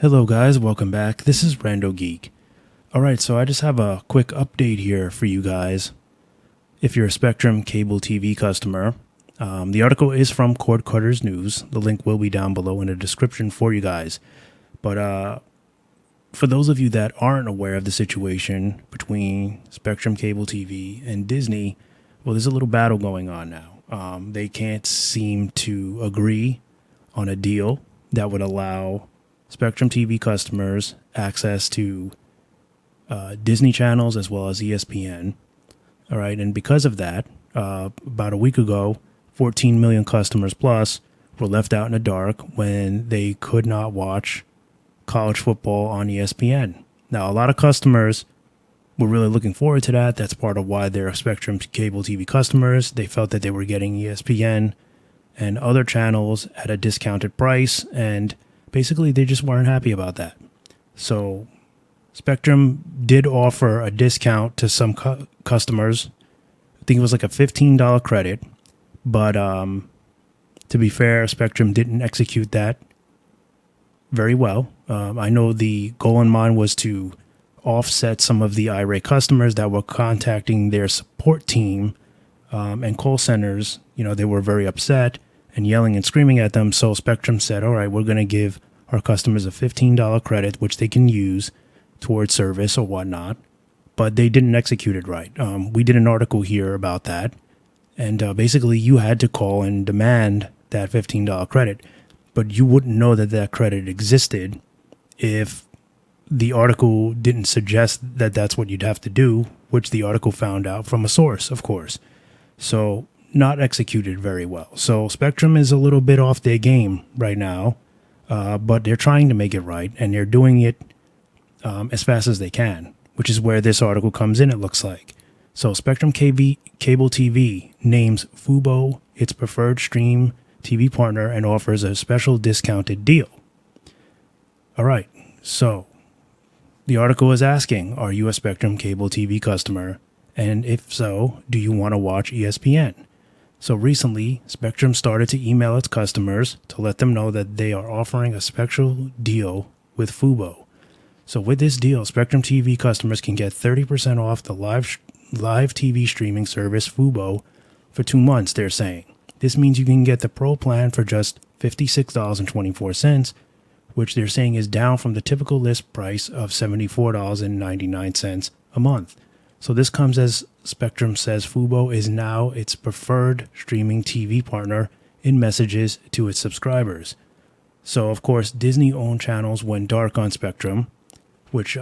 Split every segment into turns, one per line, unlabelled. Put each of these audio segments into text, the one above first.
Hello guys, welcome back. This is RandoGEEK. Alright, so I just have a quick update here for you guys. If you're a Spectrum cable TV customer, the article is from Cord Cutters News. The link will be down below in the description for you guys. But for those of you that aren't aware of the situation between Spectrum cable TV and Disney, well, there's a little battle going on now. They can't seem to agree on a deal that would allow Spectrum TV customers access to Disney channels as well as ESPN. All right, and because of that, about a week ago, 14 million customers plus were left out in the dark when they could not watch college football on ESPN. Now, a lot of customers were really looking forward to that. That's part of why they're Spectrum cable TV customers. They felt that they were getting ESPN and other channels at a discounted price, and basically they just weren't happy about that. So Spectrum did offer a discount to some customers. I think it was like a $15 credit, but to be fair, Spectrum didn't execute that very well. I know the goal in mind was to offset some of the irate customers that were contacting their support team and call centers. You know, they were very upset and yelling and screaming at them. So Spectrum said, all right, we're going to give our customers a $15 credit, which they can use towards service or whatnot. But they didn't execute it right. We did an article here about that. And basically, you had to call and demand that $15 credit. But you wouldn't know that that credit existed if the article didn't suggest that that's what you'd have to do, which the article found out from a source, of course. So not executed very well. So Spectrum is a little bit off their game right now, but they're trying to make it right, and they're doing it as fast as they can, which is where this article comes in, it looks like. So Spectrum cable TV names Fubo its preferred stream TV partner and offers a special discounted deal. All right, so the article is asking, are you a Spectrum cable TV customer? And if so, do you want to watch ESPN? So recently, Spectrum started to email its customers to let them know that they are offering a special deal with Fubo. So with this deal, Spectrum TV customers can get 30% off the live TV streaming service Fubo for 2 months, they're saying. This means you can get the Pro plan for just $56.24, which they're saying is down from the typical list price of $74.99 a month. So this comes as Spectrum says Fubo is now its preferred streaming TV partner in messages to its subscribers. So, of course, Disney-owned channels went dark on Spectrum, which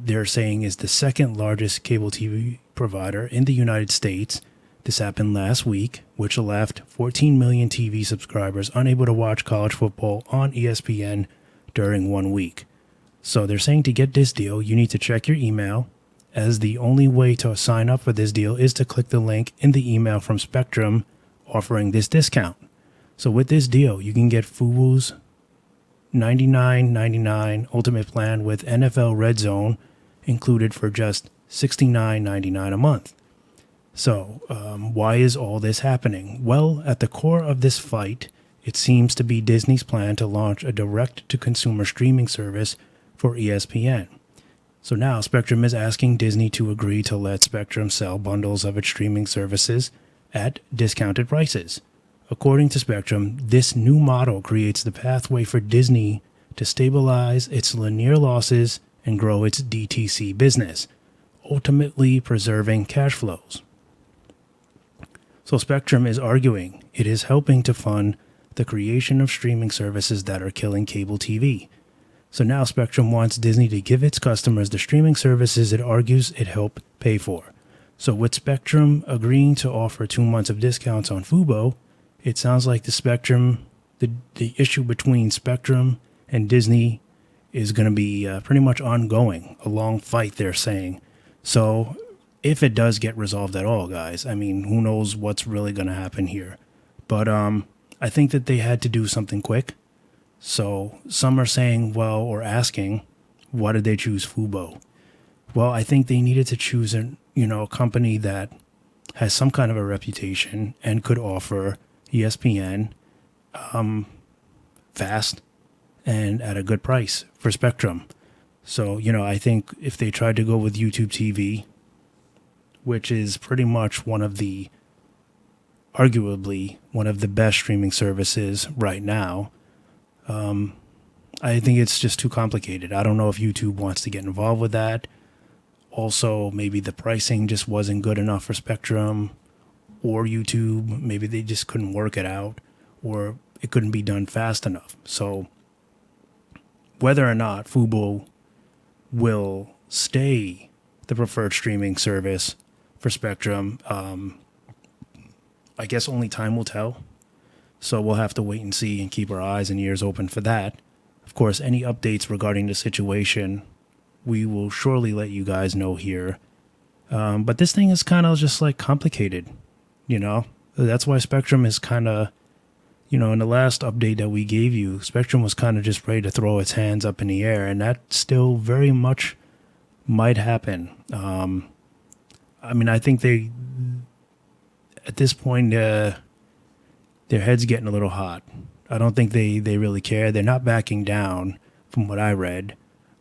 they're saying is the second largest cable TV provider in the United States. This happened last week, which left 14 million TV subscribers unable to watch college football on ESPN during 1 week. So they're saying to get this deal, you need to check your email, as the only way to sign up for this deal is to click the link in the email from Spectrum offering this discount. So with this deal, you can get Fubo's $99.99 Ultimate Plan with NFL Red Zone included for just $69.99 a month. So why is all this happening? Well, at the core of this fight, it seems to be Disney's plan to launch a direct-to-consumer streaming service for ESPN. So now Spectrum is asking Disney to agree to let Spectrum sell bundles of its streaming services at discounted prices. According to Spectrum, this new model creates the pathway for Disney to stabilize its linear losses and grow its DTC business, ultimately preserving cash flows. So Spectrum is arguing it is helping to fund the creation of streaming services that are killing cable TV. So now Spectrum wants Disney to give its customers the streaming services it argues it helped pay for. So with Spectrum agreeing to offer 2 months of discounts on Fubo, it sounds like the issue between Spectrum and Disney is going to be pretty much ongoing, a long fight, they're saying. So if it does get resolved at all, guys, I mean, who knows what's really going to happen here. But I think that they had to do something quick. So some are saying, well, or asking, why did they choose Fubo? Well, I think they needed to choose a company that has some kind of a reputation and could offer ESPN fast and at a good price for Spectrum. So, I think if they tried to go with YouTube TV, which is pretty much arguably one of the best streaming services right now, I think it's just too complicated. I don't know if YouTube wants to get involved with that. Also, maybe the pricing just wasn't good enough for Spectrum or YouTube. Maybe they just couldn't work it out, or it couldn't be done fast enough. So whether or not Fubo will stay the preferred streaming service for Spectrum, I guess only time will tell. So we'll have to wait and see and keep our eyes and ears open for that. Of course, any updates regarding the situation, we will surely let you guys know here. But this thing is kind of just like complicated, That's why Spectrum is kind of, in the last update that we gave you, Spectrum was kind of just ready to throw its hands up in the air, and that still very much might happen. I think at this point, their head's getting a little hot. I don't think they really care. They're not backing down from what I read.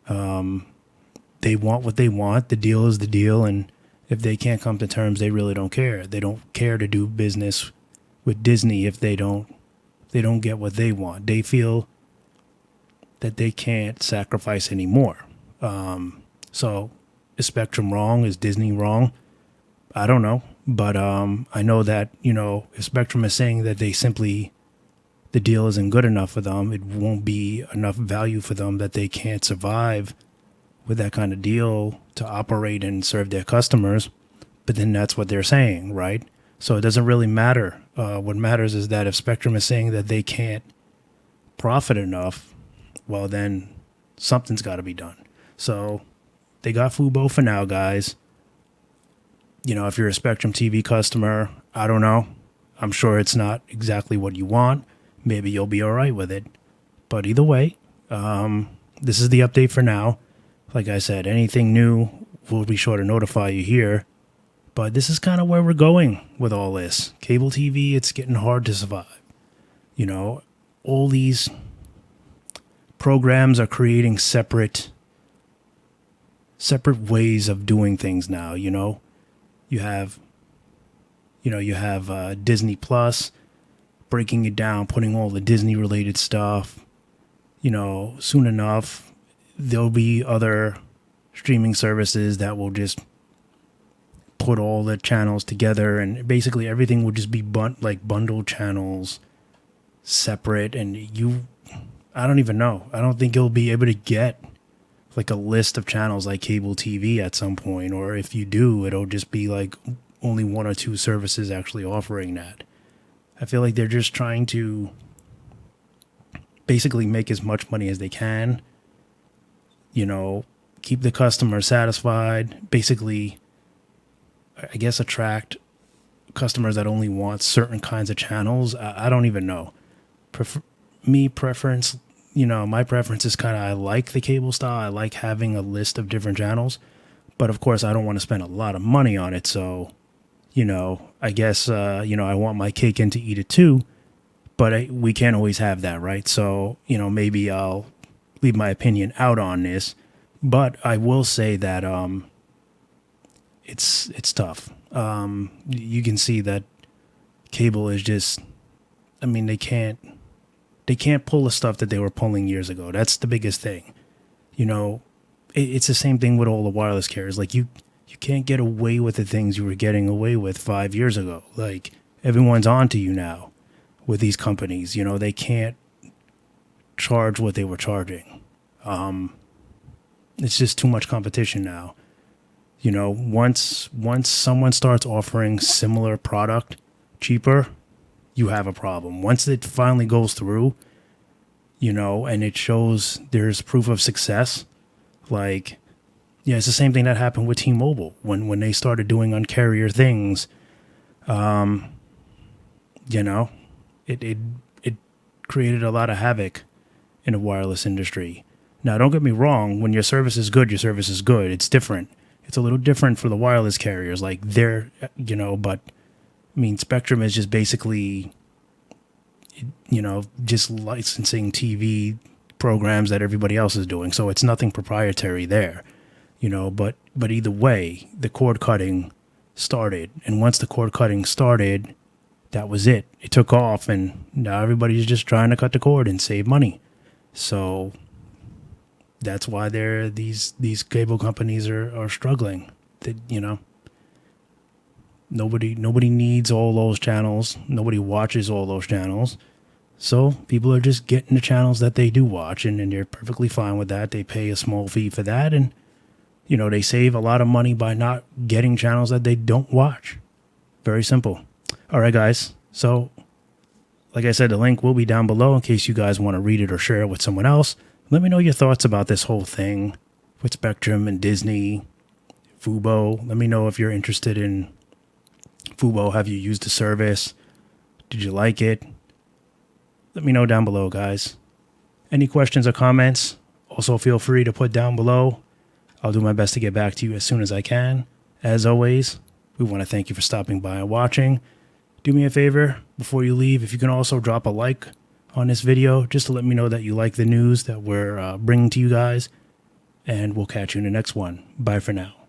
They want what they want. The deal is the deal. And if they can't come to terms, they really don't care. They don't care to do business with Disney if they don't get what they want. They feel that they can't sacrifice anymore. So is Spectrum wrong? Is Disney wrong? I don't know. But I know that, if Spectrum is saying that the deal isn't good enough for them, it won't be enough value for them, that they can't survive with that kind of deal to operate and serve their customers. But then that's what they're saying, right? So it doesn't really matter. What matters is that if Spectrum is saying that they can't profit enough, well, then something's got to be done. So they got Fubo for now, guys. If you're a Spectrum TV customer, I don't know. I'm sure it's not exactly what you want. Maybe you'll be all right with it. But either way, this is the update for now. Like I said, anything new, we'll be sure to notify you here. But this is kind of where we're going with all this. Cable TV, it's getting hard to survive. All these programs are creating separate ways of doing things now, You have Disney Plus, breaking it down, putting all the Disney related stuff. Soon enough, there'll be other streaming services that will just put all the channels together, and basically everything will just be bundled channels, separate. And I don't even know. I don't think you'll be able to get like a list of channels like cable TV at some point, or if you do, it'll just be like only one or two services actually offering that. I feel like they're just trying to basically make as much money as they can, keep the customer satisfied, basically, I guess, attract customers that only want certain kinds of channels. I don't even know. My preference is kind of, I like the cable style. I like having a list of different channels, but of course I don't want to spend a lot of money on it. So, I guess, I want my cake and to eat it too, but we can't always have that, right? So, maybe I'll leave my opinion out on this, but I will say that, it's tough. You can see that cable is just, they can't pull the stuff that they were pulling years ago. That's the biggest thing. It's the same thing with all the wireless carriers. Like you can't get away with the things you were getting away with 5 years ago. Like everyone's on to you now with these companies. They can't charge what they were charging. It's just too much competition now. Once someone starts offering similar product cheaper, you have a problem. Once it finally goes through, and it shows there's proof of success, it's the same thing that happened with T-Mobile when they started doing Un-carrier things. It created a lot of havoc in the wireless industry. Now, don't get me wrong. When your service is good, your service is good. It's different. It's a little different for the wireless carriers. But Spectrum is just basically, just licensing TV programs that everybody else is doing. So it's nothing proprietary there, you know, but either way, the cord cutting started. And once the cord cutting started, that was it. It took off, and now everybody's just trying to cut the cord and save money. So that's why these cable companies are struggling. You know, nobody needs all those channels. Nobody watches all those channels. So people are just getting the channels that they do watch, and they're perfectly fine with that. They pay a small fee for that, and you know, they save a lot of money by not getting channels that they don't watch. Very simple. All right, guys. So, like I said, the link will be down below in case you guys want to read it or share it with someone else. Let me know your thoughts about this whole thing with Spectrum and Disney, Fubo. Let me know if you're interested in Fubo. Have you used the service? Did you like it? Let me know down below, guys. Any questions or comments, also feel free to put down below. I'll do my best to get back to you as soon as I can. As always, we want to thank you for stopping by and watching. Do me a favor before you leave, if you can also drop a like on this video, just to let me know that you like the news that we're bringing to you guys. And we'll catch you in the next one. Bye for now.